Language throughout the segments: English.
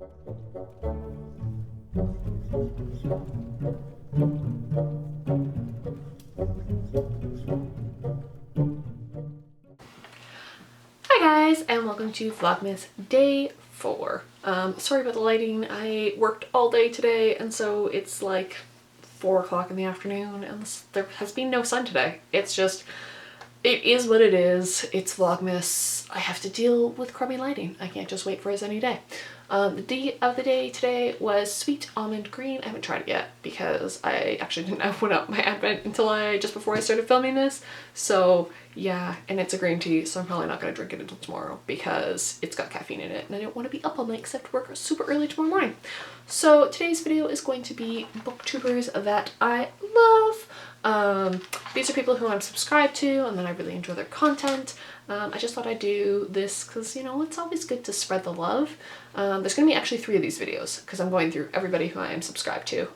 Hi guys, and welcome to Vlogmas Day 4. Sorry about the lighting. I worked all day today, and so it's like 4 o'clock in the afternoon, and there has been no sun today. It's just, it is what it is. It's Vlogmas. I have to deal with crummy lighting. I can't just wait for a sunny day. The D of the day today was sweet almond green. I haven't tried it yet because I actually didn't open up my Advent until just before I started filming this. So yeah, and it's a green tea, so I'm probably not going to drink it until tomorrow because it's got caffeine in it and I don't want to be up all night because I have to work super early tomorrow morning. So today's video is going to be booktubers that I love. These are people who I'm subscribed to and then I really enjoy their content. I just thought I'd do this because, you know, it's always good to spread the love. There's going to be actually 3 of these videos because I'm going through everybody who I am subscribed to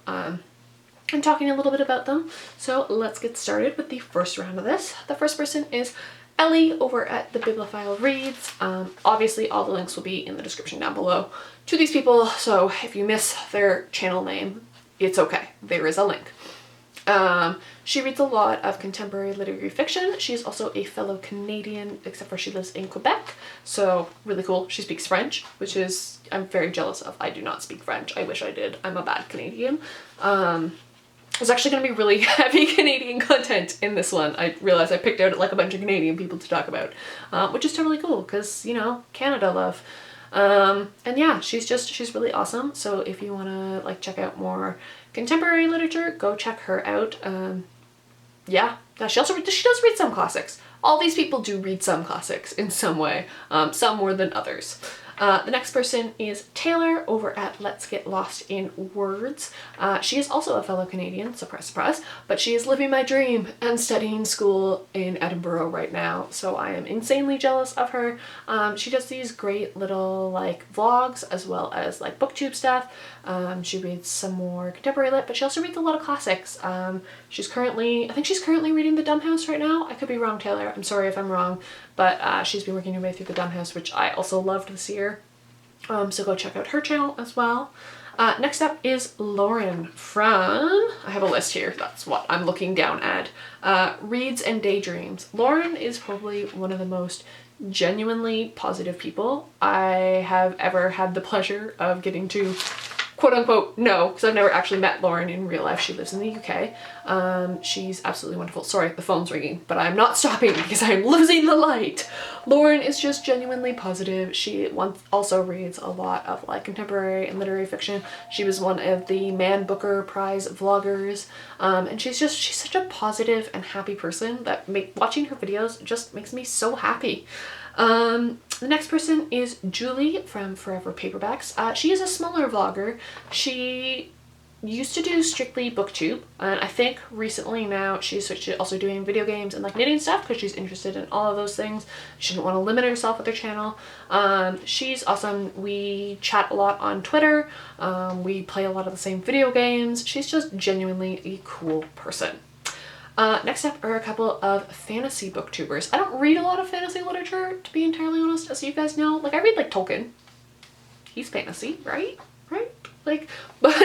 and talking a little bit about them. So let's get started with the first round of this. The first person is Ellie over at the Bibliophile Reads. Obviously all the links will be in the description down below to these people, so if you miss their channel name, it's okay. There is a link. She reads a lot of contemporary literary fiction. She's also a fellow Canadian, except for she lives in Quebec, so really cool. She speaks French, which is I'm very jealous of. I do not speak French. I wish I did. I'm a bad Canadian. There's actually going to be really heavy Canadian content in this one. I realized I picked out like a bunch of Canadian people to talk about, which is totally cool because, you know, Canada love. And yeah, she's really awesome. So if you want to like check out more contemporary literature, go check her out. Yeah, she does read some classics. All these people do read some classics in some way, some more than others. The next person is Taylor over at Let's Get Lost in Words. She is also a fellow Canadian, surprise, surprise, but she is living my dream and studying school in Edinburgh right now, so I am insanely jealous of her. She does these great little like vlogs as well as like booktube stuff. She reads some more contemporary lit, but she also reads a lot of classics. I think she's currently reading The Dumb House right now. I could be wrong, Taylor. I'm sorry if I'm wrong, but she's been working her way through The Dumb House, which I also loved this year. So go check out her channel as well. Next up is Lauren from, I have a list here, that's what I'm looking down at, Reads and Daydreams. Lauren is probably one of the most genuinely positive people I have ever had the pleasure of getting to quote unquote know, because I've never actually met Lauren in real life. She lives in the UK. She's absolutely wonderful. Sorry, the phone's ringing, but I'm not stopping because I'm losing the light. Lauren is just genuinely positive. She also reads a lot of like contemporary and literary fiction. She was one of the Man Booker Prize vloggers, and she's such a positive and happy person that watching her videos just makes me so happy. The next person is Julie from Forever Paperbacks. She is a smaller vlogger. She used to do strictly booktube, and I think recently now she's switched to also doing video games and like knitting stuff because she's interested in all of those things. She didn't want to limit herself with her channel. She's awesome. We chat a lot on Twitter. We play a lot of the same video games. She's just genuinely a cool person. Next up are a couple of fantasy booktubers. I don't read a lot of fantasy literature, to be entirely honest, as you guys know. Like, I read, like, Tolkien. He's fantasy, right? Right? Like, but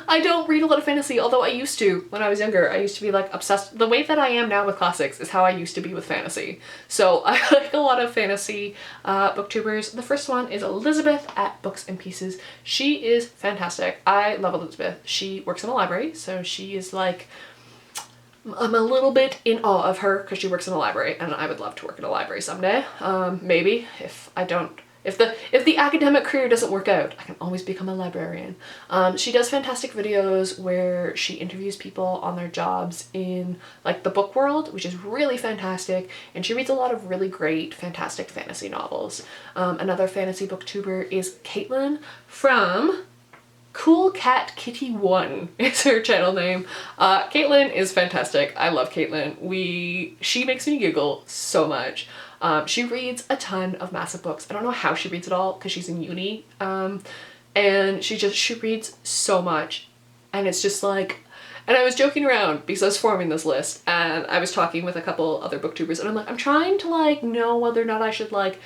I don't read a lot of fantasy, although I used to when I was younger. I used to be, like, obsessed. The way that I am now with classics is how I used to be with fantasy. So I like a lot of fantasy booktubers. The first one is Elizabeth at Books and Pieces. She is fantastic. I love Elizabeth. She works in a library, so she is, like, I'm a little bit in awe of her because she works in a library, and I would love to work in a library someday. Maybe if the academic career doesn't work out, I can always become a librarian. She does fantastic videos where she interviews people on their jobs in like the book world, which is really fantastic, and she reads a lot of really great, fantastic fantasy novels. Another fantasy booktuber is Caitlin from Cool Cat Kitty 1 is her channel name. Caitlin is fantastic. I love Caitlin. She makes me giggle so much. She reads a ton of massive books. I don't know how she reads it all because she's in uni. And she reads so much. And it's just like, and I was joking around because I was forming this list and I was talking with a couple other booktubers and I'm like, I'm trying to like know whether or not I should like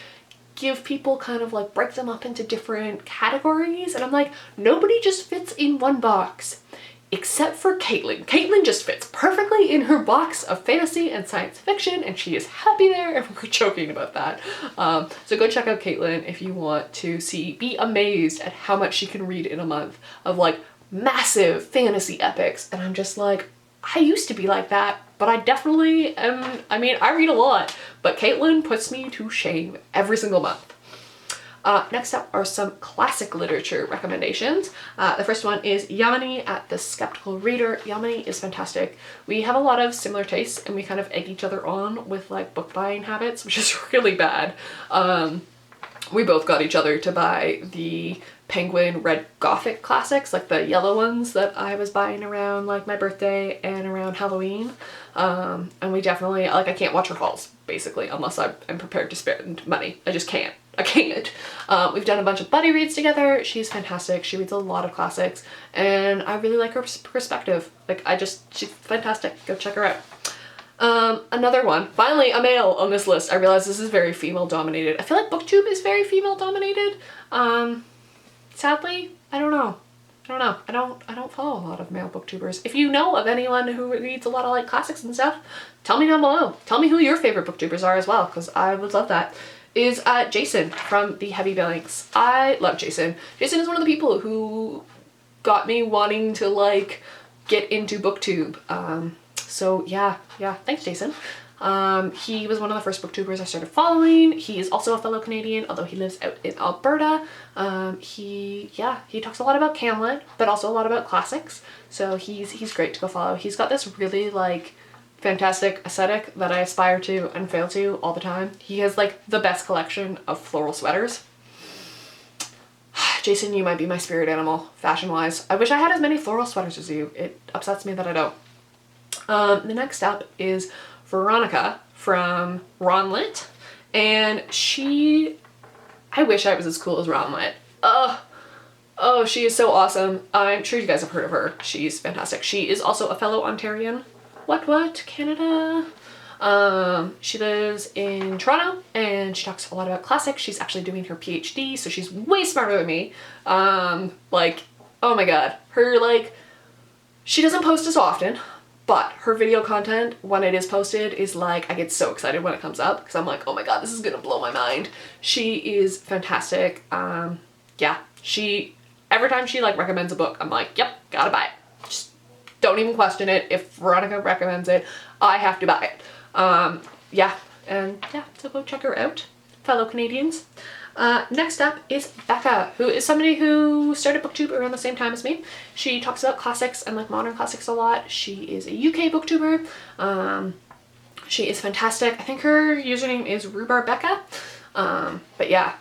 give people kind of like break them up into different categories, and I'm like, nobody just fits in one box except for Caitlin. Caitlin just fits perfectly in her box of fantasy and science fiction, and she is happy there, and we're joking about that. So go check out Caitlin if you want to be amazed at how much she can read in a month of like massive fantasy epics. And I'm just like, I used to be like that, but I definitely am. I mean, I read a lot, but Caitlin puts me to shame every single month. Next up are some classic literature recommendations. The first one is Yamini at The Skeptical Reader. Yamini is fantastic. We have a lot of similar tastes, and we kind of egg each other on with like book buying habits, which is really bad. We both got each other to buy the Penguin Red Gothic classics, like the yellow ones that I was buying around like my birthday and around Halloween. And we definitely, like, I can't watch her hauls basically unless I'm prepared to spend money. I just can't. I can't. We've done a bunch of buddy reads together. She's fantastic. She reads a lot of classics, and I really like her perspective. Like, she's fantastic. Go check her out. Another one, finally a male on this list. I realize this is very female dominated. I feel like Booktube is very female dominated. Sadly, I don't know. I don't follow a lot of male booktubers. If you know of anyone who reads a lot of like classics and stuff, tell me down below. Tell me who your favorite booktubers are as well, because I would love that. Is Jason from the Heavy Banks. I love Jason. Jason is one of the people who got me wanting to like get into booktube. So yeah, thanks Jason. He was one of the first booktubers I started following. He is also a fellow Canadian, although he lives out in Alberta. He talks a lot about Camlet, but also a lot about classics. So he's great to go follow. He's got this really like fantastic aesthetic that I aspire to and fail to all the time. He has like the best collection of floral sweaters. Jason, you might be my spirit animal, fashion-wise. I wish I had as many floral sweaters as you. It upsets me that I don't. The next up is Veronica from Ronlit, and I wish I was as cool as Ronlit. Oh, she is so awesome. I'm sure you guys have heard of her. She's fantastic. She is also a fellow Ontarian. What? Canada? She lives in Toronto, and she talks a lot about classics. She's actually doing her PhD, so she's way smarter than me. Like, oh my god. She doesn't post as often, but her video content, when it is posted, is like, I get so excited when it comes up, because I'm like, oh my god, this is gonna blow my mind. She is fantastic. Yeah, every time she like recommends a book, I'm like, yep, gotta buy it. Just don't even question it. If Veronica recommends it, I have to buy it. So go check her out, fellow Canadians. Next up is Becca, who is somebody who started booktube around the same time as me. She talks about classics and like modern classics a lot. She is a UK booktuber. She is fantastic. I think her username is Rhubarbecca. But yeah,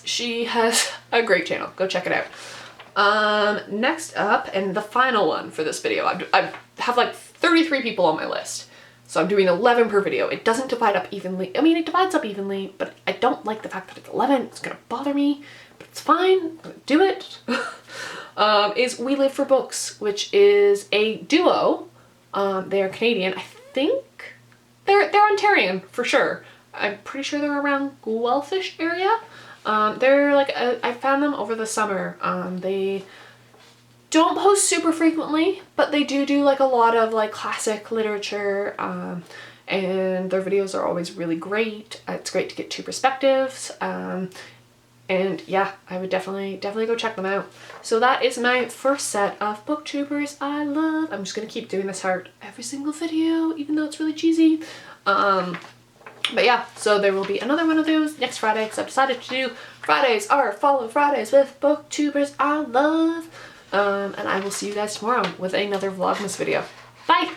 she has a great channel. Go check it out. Next up, and the final one for this video, I have like 33 people on my list. So I'm doing 11 per video. It doesn't divide up evenly. I mean, it divides up evenly, but I don't like the fact that it's 11. It's gonna bother me, but it's fine. I'm gonna do it. Is We Live for Books, which is a duo. They are Canadian. I think they're Ontarian for sure. I'm pretty sure they're around Guelphish area. They're like, I found them over the summer. They don't post super frequently, but they do like a lot of like classic literature, and their videos are always really great. It's great to get two perspectives, and yeah, I would definitely go check them out. So that is my first set of booktubers I love. I'm just gonna keep doing this heart every single video, even though it's really cheesy. But yeah, so there will be another one of those next Friday, because I've decided to do Fridays are Follow Fridays with booktubers I love. And I will see you guys tomorrow with another Vlogmas video. Bye!